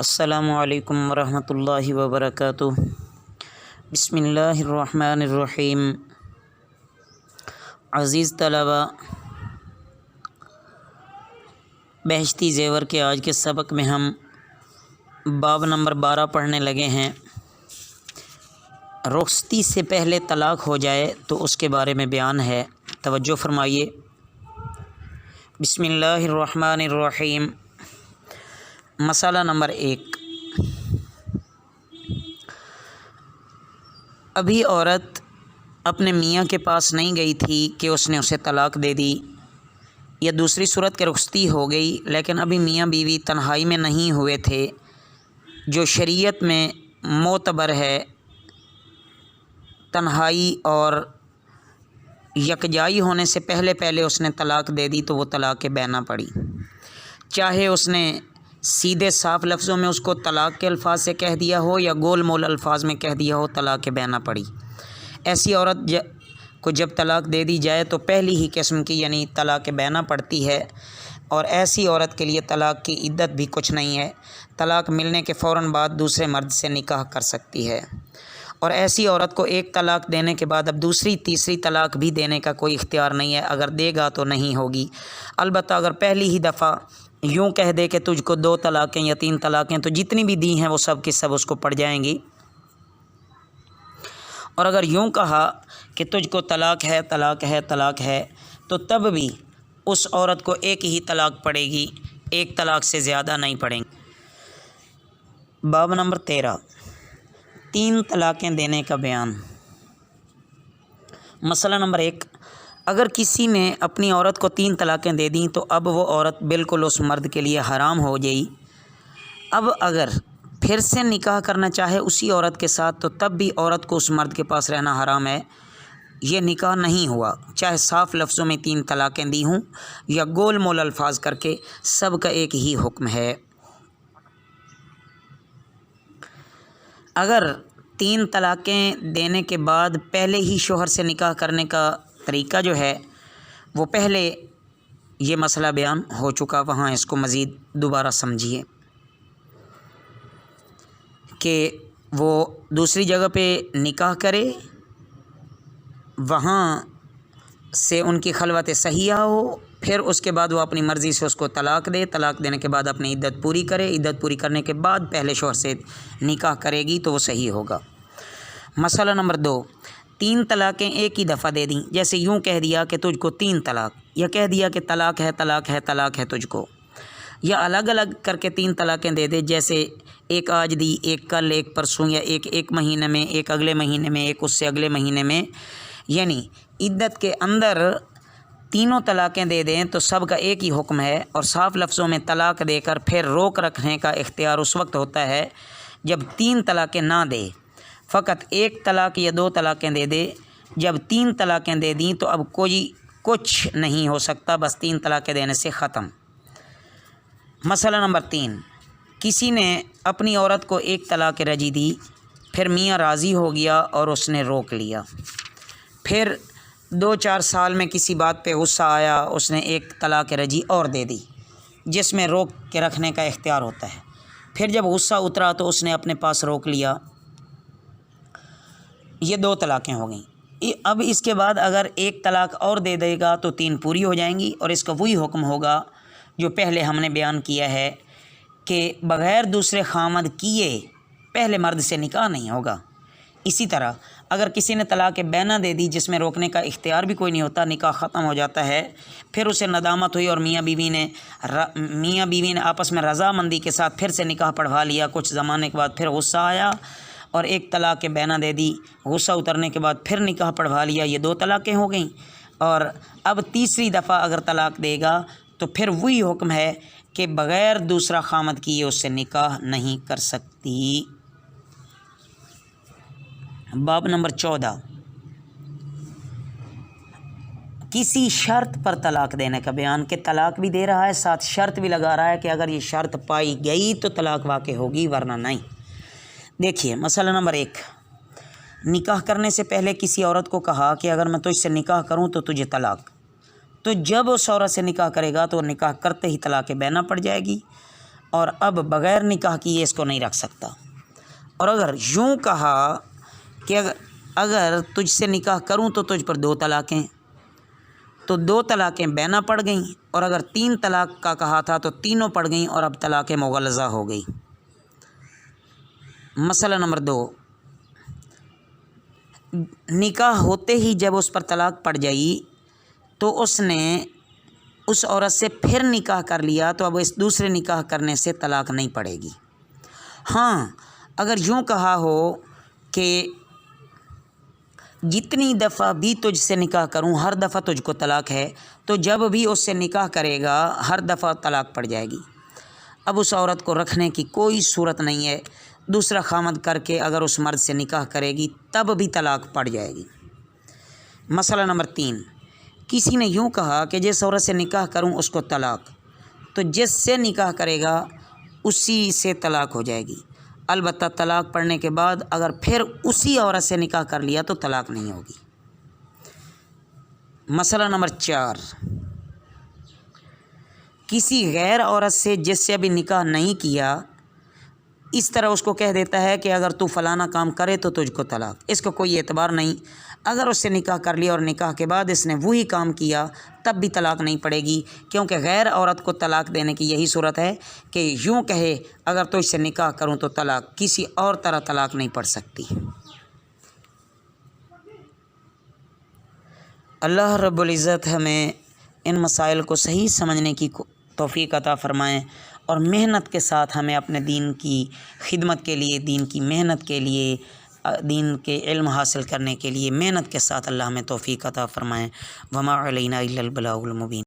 السلام علیکم ورحمۃ اللہ وبرکاتہ۔ بسم اللہ الرحمن الرحیم۔ عزیز طلبہ، بہشتی زیور کے آج کے سبق میں ہم باب نمبر 12 پڑھنے لگے ہیں۔ رخصتی سے پہلے طلاق ہو جائے تو اس کے بارے میں بیان ہے، توجہ فرمائیے۔ بسم اللہ الرحمن الرحیم۔ مسئلہ نمبر 1، ابھی عورت اپنے میاں کے پاس نہیں گئی تھی کہ اس نے اسے طلاق دے دی، یا دوسری صورت کے رخصتی ہو گئی لیکن ابھی میاں بیوی تنہائی میں نہیں ہوئے تھے، جو شریعت میں معتبر ہے۔ تنہائی اور یکجائی ہونے سے پہلے اس نے طلاق دے دی تو وہ طلاق بینہ پڑی، چاہے اس نے سیدھے صاف لفظوں میں اس کو طلاق کے الفاظ سے کہہ دیا ہو یا گول مول الفاظ میں کہہ دیا ہو، طلاق بینہ پڑی۔ ایسی عورت کو جب طلاق دے دی جائے تو پہلی ہی قسم کی یعنی طلاق بینہ پڑتی ہے، اور ایسی عورت کے لیے طلاق کی عدت بھی کچھ نہیں ہے۔ طلاق ملنے کے فوراً بعد دوسرے مرد سے نکاح کر سکتی ہے، اور ایسی عورت کو ایک طلاق دینے کے بعد اب دوسری تیسری طلاق بھی دینے کا کوئی اختیار نہیں ہے، اگر دے گا تو نہیں ہوگی۔ البتہ اگر پہلی ہی دفعہ یوں کہہ دے کہ تجھ کو 2 طلاقیں یا 3 طلاقیں، تو جتنی بھی دی ہیں وہ سب کی سب اس کو پڑ جائیں گی۔ اور اگر یوں کہا کہ تجھ کو طلاق ہے طلاق ہے طلاق ہے، تو تب بھی اس عورت کو ایک ہی طلاق پڑے گی، ایک طلاق سے زیادہ نہیں پڑیں گی۔ باب نمبر 13، 3 طلاقیں دینے کا بیان۔ مسئلہ نمبر 1، اگر کسی نے اپنی عورت کو 3 طلاقیں دے دیں تو اب وہ عورت بالکل اس مرد کے لیے حرام ہو گئی۔ اب اگر پھر سے نکاح کرنا چاہے اسی عورت کے ساتھ تو تب بھی عورت کو اس مرد کے پاس رہنا حرام ہے۔ یہ نکاح نہیں ہوا، چاہے صاف لفظوں میں 3 طلاقیں دی ہوں یا گول مول الفاظ کر کے، سب کا ایک ہی حکم ہے۔ اگر 3 طلاقیں دینے کے بعد پہلے ہی شوہر سے نکاح کرنے کا طریقہ جو ہے وہ پہلے یہ مسئلہ بیان ہو چکا، وہاں اس کو مزید دوبارہ سمجھیے کہ وہ دوسری جگہ پہ نکاح کرے، وہاں سے ان کی خلوت صحیحہ ہو، پھر اس کے بعد وہ اپنی مرضی سے اس کو طلاق دے، طلاق دینے کے بعد اپنی عدت پوری کرے، عدت پوری کرنے کے بعد پہلے شوہر سے نکاح کرے گی تو وہ صحیح ہوگا۔ مسئلہ نمبر 2، 3 طلاقیں ایک ہی دفعہ دے دیں، جیسے یوں کہہ دیا کہ تجھ کو 3 طلاق، یا کہہ دیا کہ طلاق ہے طلاق ہے طلاق ہے تجھ کو، یا الگ الگ کر کے 3 طلاقیں دے دے، جیسے ایک آج دی، ایک کل، ایک پرسوں، یا ایک مہینے میں، ایک اگلے مہینے میں، ایک اس سے اگلے مہینے میں، یعنی عدت کے اندر تینوں طلاقیں دے دیں تو سب کا ایک ہی حکم ہے۔ اور صاف لفظوں میں طلاق دے کر پھر روک رکھنے کا اختیار اس وقت ہوتا ہے جب 3 طلاقیں نہ دے، فقط 1 طلاق یا 2 طلاقیں دے دے۔ جب 3 طلاقیں دے دیں تو اب کوئی کچھ نہیں ہو سکتا، بس 3 طلاقیں دینے سے ختم۔ مسئلہ نمبر 3، کسی نے اپنی عورت کو 1 طلاق رجعی دی، پھر میاں راضی ہو گیا اور اس نے روک لیا، پھر 2-4 سال میں کسی بات پہ غصہ آیا، اس نے 1 طلاق رجعی اور دے دی جس میں روک کے رکھنے کا اختیار ہوتا ہے، پھر جب غصہ اترا تو اس نے اپنے پاس روک لیا، یہ 2 طلاقیں ہو گئیں۔ اب اس کے بعد اگر 1 طلاق اور دے دے گا تو 3 پوری ہو جائیں گی، اور اس کا وہی حکم ہوگا جو پہلے ہم نے بیان کیا ہے کہ بغیر دوسرے خامد کیے پہلے مرد سے نکاح نہیں ہوگا۔ اسی طرح اگر کسی نے طلاق بینہ دے دی جس میں روکنے کا اختیار بھی کوئی نہیں ہوتا، نکاح ختم ہو جاتا ہے، پھر اسے ندامت ہوئی اور میاں بیوی نے آپس میں رضامندی کے ساتھ پھر سے نکاح پڑھوا لیا، کچھ زمانے کے بعد پھر غصہ آیا اور 1 طلاق بینہ دے دی، غصہ اترنے کے بعد پھر نکاح پڑھوا لیا، یہ 2 طلاقیں ہو گئیں۔ اور اب تیسری دفعہ اگر طلاق دے گا تو پھر وہی حکم ہے کہ بغیر دوسرا خامد کیے اس سے نکاح نہیں کر سکتی۔ باب نمبر 14، کسی شرط پر طلاق دینے کا بیان، کہ طلاق بھی دے رہا ہے ساتھ شرط بھی لگا رہا ہے کہ اگر یہ شرط پائی گئی تو طلاق واقع ہوگی ورنہ نہیں۔ دیکھیے مسئلہ نمبر 1، نکاح کرنے سے پہلے کسی عورت کو کہا کہ اگر میں تجھ سے نکاح کروں تو تجھے طلاق، تو جب اس عورت سے نکاح کرے گا تو نکاح کرتے ہی طلاق بینہ پڑ جائے گی، اور اب بغیر نکاح کیے اس کو نہیں رکھ سکتا۔ اور اگر یوں کہا کہ اگر تجھ سے نکاح کروں تو تجھ پر 2 طلاقیں، تو 2 طلاقیں بینہ پڑ گئیں، اور اگر 3 طلاق کا کہا تھا تو تینوں پڑ گئیں اور اب طلاق مغلظہ ہو گئی۔ مسئلہ نمبر 2، نکاح ہوتے ہی جب اس پر طلاق پڑ جائی تو اس نے اس عورت سے پھر نکاح کر لیا تو اب اس دوسرے نکاح کرنے سے طلاق نہیں پڑے گی۔ ہاں اگر یوں کہا ہو کہ جتنی دفعہ بھی تجھ سے نکاح کروں ہر دفعہ تجھ کو طلاق ہے، تو جب بھی اس سے نکاح کرے گا ہر دفعہ طلاق پڑ جائے گی۔ اب اس عورت کو رکھنے کی کوئی صورت نہیں ہے، دوسرا خامد کر کے اگر اس مرد سے نکاح کرے گی تب بھی طلاق پڑ جائے گی۔ مسئلہ نمبر 3، کسی نے یوں کہا کہ جس عورت سے نکاح کروں اس کو طلاق، تو جس سے نکاح کرے گا اسی سے طلاق ہو جائے گی، البتہ طلاق پڑنے کے بعد اگر پھر اسی عورت سے نکاح کر لیا تو طلاق نہیں ہوگی۔ مسئلہ نمبر 4، کسی غیر عورت سے جس سے ابھی نکاح نہیں کیا اس طرح اس کو کہہ دیتا ہے کہ اگر تو فلانا کام کرے تو تجھ کو طلاق، اس کو کوئی اعتبار نہیں۔ اگر اس سے نکاح کر لیا اور نکاح کے بعد اس نے وہی کام کیا تب بھی طلاق نہیں پڑے گی، کیونکہ غیر عورت کو طلاق دینے کی یہی صورت ہے کہ یوں کہے اگر تو اس سے نکاح کروں تو طلاق، کسی اور طرح طلاق نہیں پڑ سکتی۔ اللہ رب العزت ہمیں ان مسائل کو صحیح سمجھنے کی توفیق عطا فرمائیں، اور محنت کے ساتھ ہمیں اپنے دین کی خدمت کے لیے، دین کی محنت کے لیے، دین کے علم حاصل کرنے کے لیے محنت کے ساتھ اللہ ہمیں توفیق عطا فرمائیں۔ وما علینا الا البلاغ المبین۔